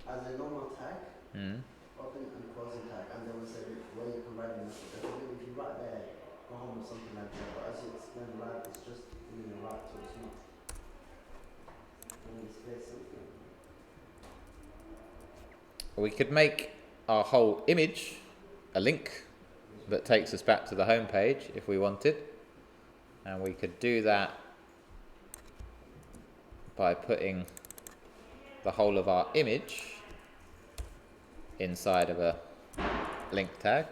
as a normal tag, Mm. open and closing tag, and there was a way you can write the message. I think if you write there, go home or something like that, but as you explain route, it's just doing a route, so it's not. And it's very simple. We could make our whole image a link that takes us back to the home page if we wanted. And we could do that by putting the whole of our image inside of a link tag.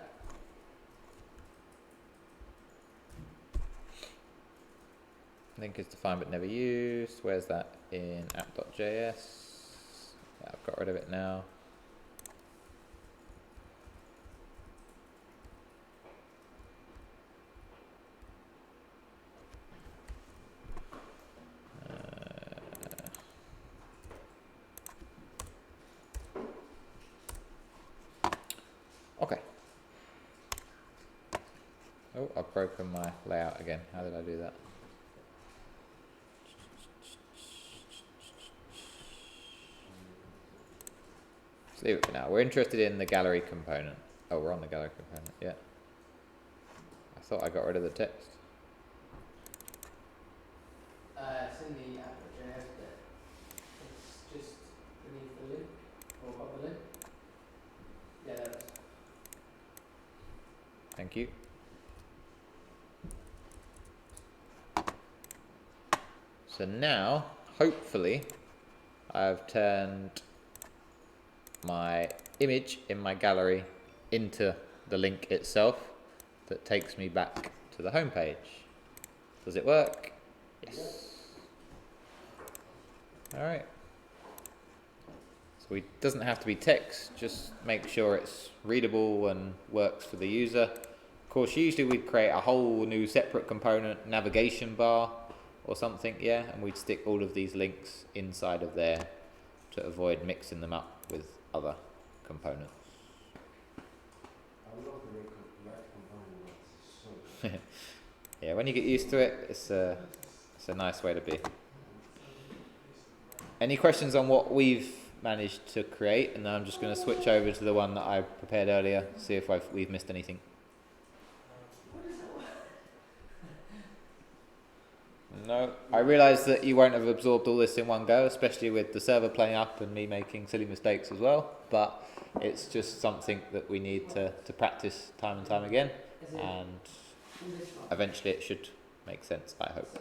Link is defined but never used. Where's that in app.js? Yeah, I've got rid of it now. Okay. Oh, I've broken my layout again. How did I do that? Let's leave it for now. We're interested in the gallery component. Oh, we're on the gallery component, yeah. I thought I got rid of the text. It's in the app.js bit. It's just beneath the link, or above the link. Yeah, there it is. Thank you. So now, hopefully, I've turned my image in my gallery into the link itself that takes me back to the home page. Does it work? Yes. Alright. So it doesn't have to be text, just make sure it's readable and works for the user. Of course, usually we'd create a whole new separate component, navigation bar or something, yeah, and we'd stick all of these links inside of there to avoid mixing them up with other components. I love the way component works. So Yeah, when you get used to it, it's a nice way to be. Any questions on what we've managed to create? And then I'm just going to switch over to the one that I prepared earlier, see if we've missed anything. No, I realise that you won't have absorbed all this in one go, especially with the server playing up and me making silly mistakes as well, but it's just something that we need to practice time and time again, and eventually it should make sense, I hope.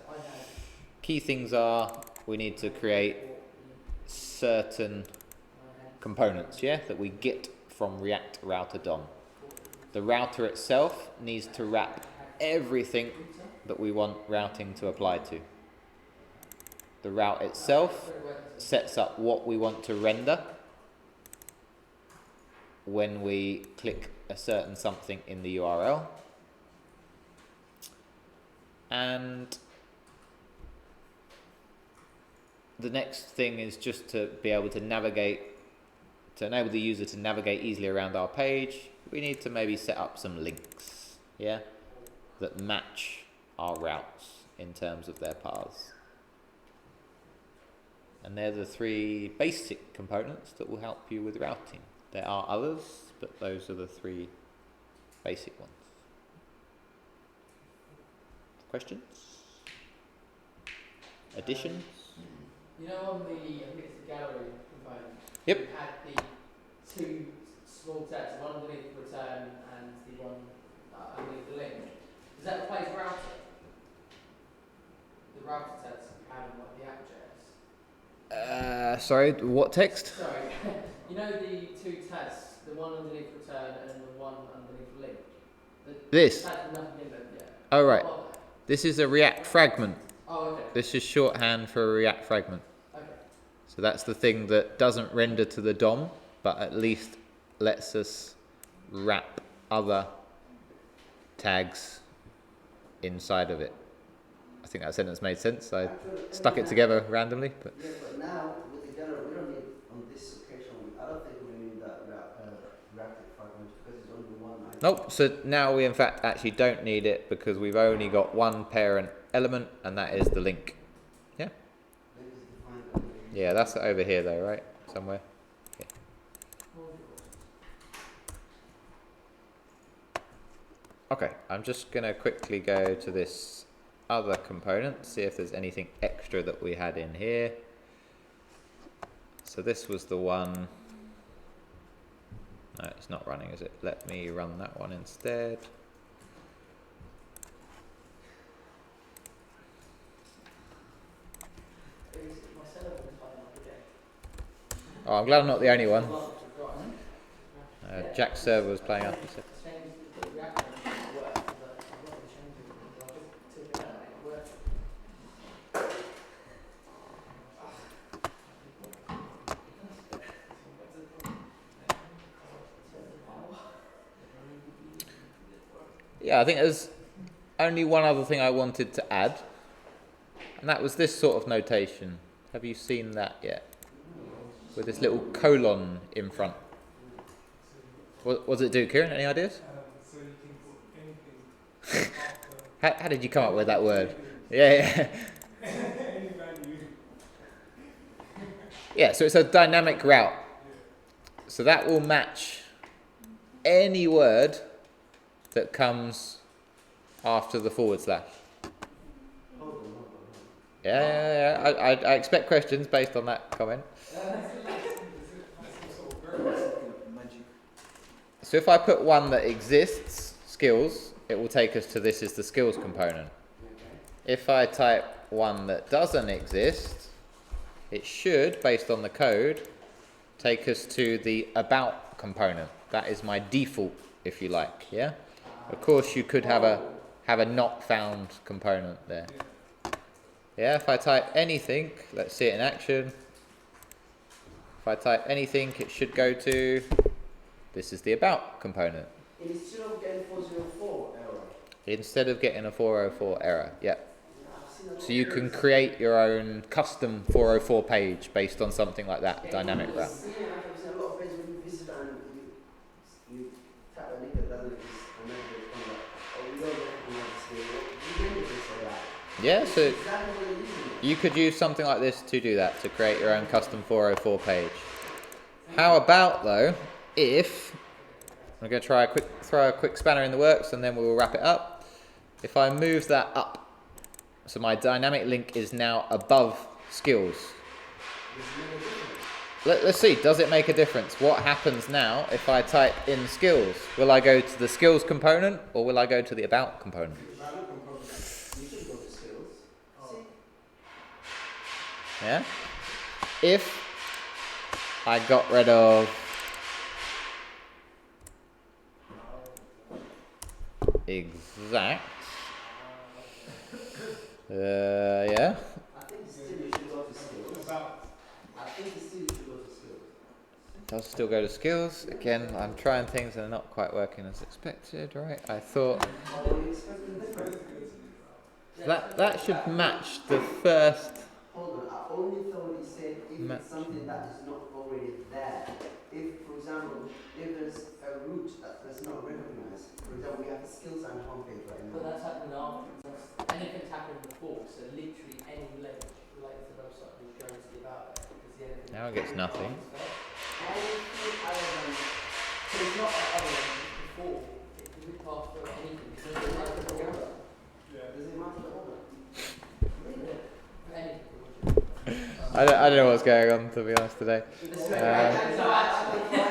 Key things are, we need to create certain components, yeah, that we get from React Router DOM. The router itself needs to wrap everything that we want routing to apply to. The route itself sets up what we want to render when we click a certain something in the URL. And the next thing is just to be able to navigate, to enable the user to navigate easily around our page. We need to maybe set up some links, yeah, that match our routes in terms of their paths. And they're the three basic components that will help you with routing. There are others, but those are the three basic ones. Questions? Additions? You know, on the, I think it's the gallery component. Yep. We had the two small text, one underneath the return and the one underneath the link. Does that replace router? Sorry, what text? Sorry. You know the two tags, the one underneath return and the one underneath link? This? That's nothing in them, yeah. Oh, right. What are they? This is a React fragment. Oh, okay. This is shorthand for a React fragment. Okay. So that's the thing that doesn't render to the DOM, but at least lets us wrap other tags inside of it. I think that sentence made sense. I stuck it together randomly, but Yeah, but now with the gunner, we don't need on this occasion. I don't think we need that reactive fragment because it's only one item. nope. So now we in fact actually don't need it because we've only got one parent element, and that is the link. Yeah. Link is defined by the Yeah, that's over here though, right? Somewhere. Okay, I'm just gonna quickly go to this other component, see if there's anything extra that we had in here. So this was the one. No, it's not running, is it? Let me run that one instead. Oh, I'm glad I'm not the only one. Jack's server was playing up. He said. Yeah, I think there's only one other thing I wanted to add, and that was this sort of notation. Have you seen that yet? With this little colon in front. What does it do, Kieran? Any ideas? So you can put anything How did you come up with that word? Yeah. any value. Yeah, so it's a dynamic route. So that will match any word that comes after the forward slash. Yeah. I expect questions based on that comment. So if I put one that exists, skills, it will take us to this is the skills component. If I type one that doesn't exist, it should, based on the code, take us to the about component. That is my default, if you like, yeah? Of course, you could have a not found component there. Yeah, if I type anything, let's see it in action. If I type anything, it should go to, this is the about component. instead of getting 404 error. Instead of getting a 404 error, yeah. So you can create your own custom 404 page based on something like that, dynamic route. I've seen a lot of pages when you visit and you tap a link that doesn't exist and then they come like, oh, we don't recognize this here. You can do things like that. Yeah, so Exactly what you're using. you could use something like this to do that, to create your own custom 404 page. How about though, if, I'm going to throw a quick spanner in the works and then we'll wrap it up. If I move that up, so my dynamic link is now above skills. Let's see, does it make a difference? What happens now if I type in skills? Will I go to the skills component or will I go to the about component? You should go to skills. See? Yeah? If I got rid of exact, yeah, I think still you should go to skills. I think still you should go to skills. does still go to skills. Again, I'm trying things and they're not quite working as expected, right? I thought Or are you expecting different? that should match the first. Hold on, I only thought he said if Match. it's something that is not already there. If, for example, if there's a route that's not recognized, for example, we have the skills and homepage right But now. that's happened after. Anything's happened before, so literally any link related to the website will go to the about there because the anything. Now it gets nothing. Anything other than, So it's not like other than before. It could pass through anything. It doesn't matter the order. does it matter the order? Anything. I don't know what's going on, to be honest, today. I can try here.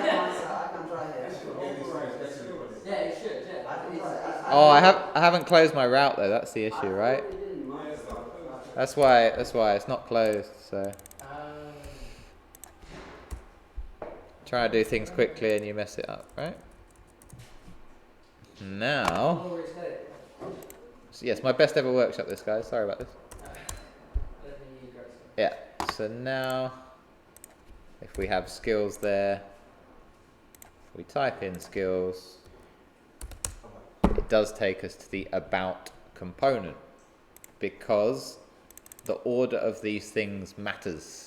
Yeah, it should, yeah. Oh, I haven't closed my route though. That's the issue, right? That's why it's not closed. So Try to do things quickly and you mess it up, right? Now, Oh, it's headed. so yes, my best ever workshop this, guys. Sorry about this. I don't think you got it. Yeah, so now, if we have skills there, if we type in skills, it does take us to the about component because the order of these things matters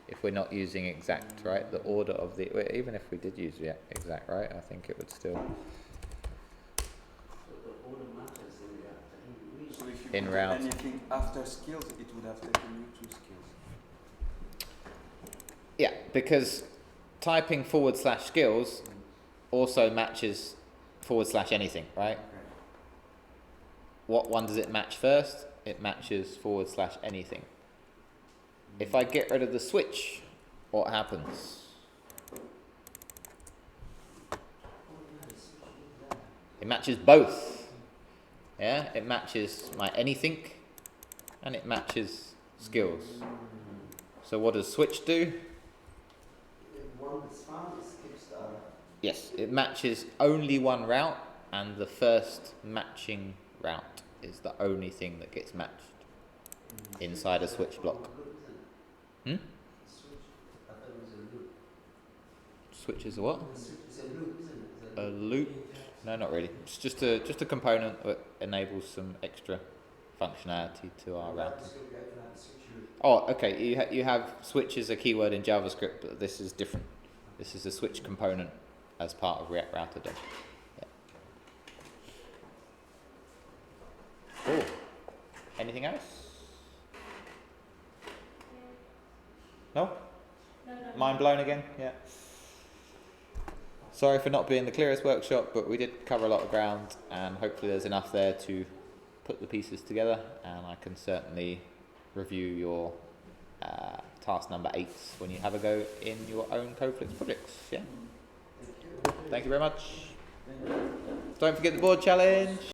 if we're not using exact, right? The order of the, well, even if we did use exact, right? I think it would still, So the order matters in React. So if you In put route. anything after skills, it would have taken you to skills. yeah, because typing / skills also matches / anything, right? Okay. What one does it match first? It matches / anything. If I get rid of the switch, what happens? It matches both. Yeah, it matches my anything and it matches skills. So what does switch do? If one that's found, it skips the other. Yes, it matches only one route and the first matching route is the only thing that gets matched inside a switch block. Hmm? Switch, I thought it was a loop. Switch is a what? It's a loop, isn't it? It's A loop? No, not really. It's just a component that enables some extra functionality to our routing. Oh, okay. You have switch as a keyword in JavaScript, but this is different. This is a switch component as part of React Router DOM. Yeah. Cool. Anything else? No? No, no. Mind blown again? Yeah. Sorry for not being the clearest workshop, but we did cover a lot of ground, and hopefully there's enough there to put the pieces together, and I can certainly review your task number 8 when you have a go in your own CodeFlix projects. Yeah. Thank you very much. Don't forget the board challenge.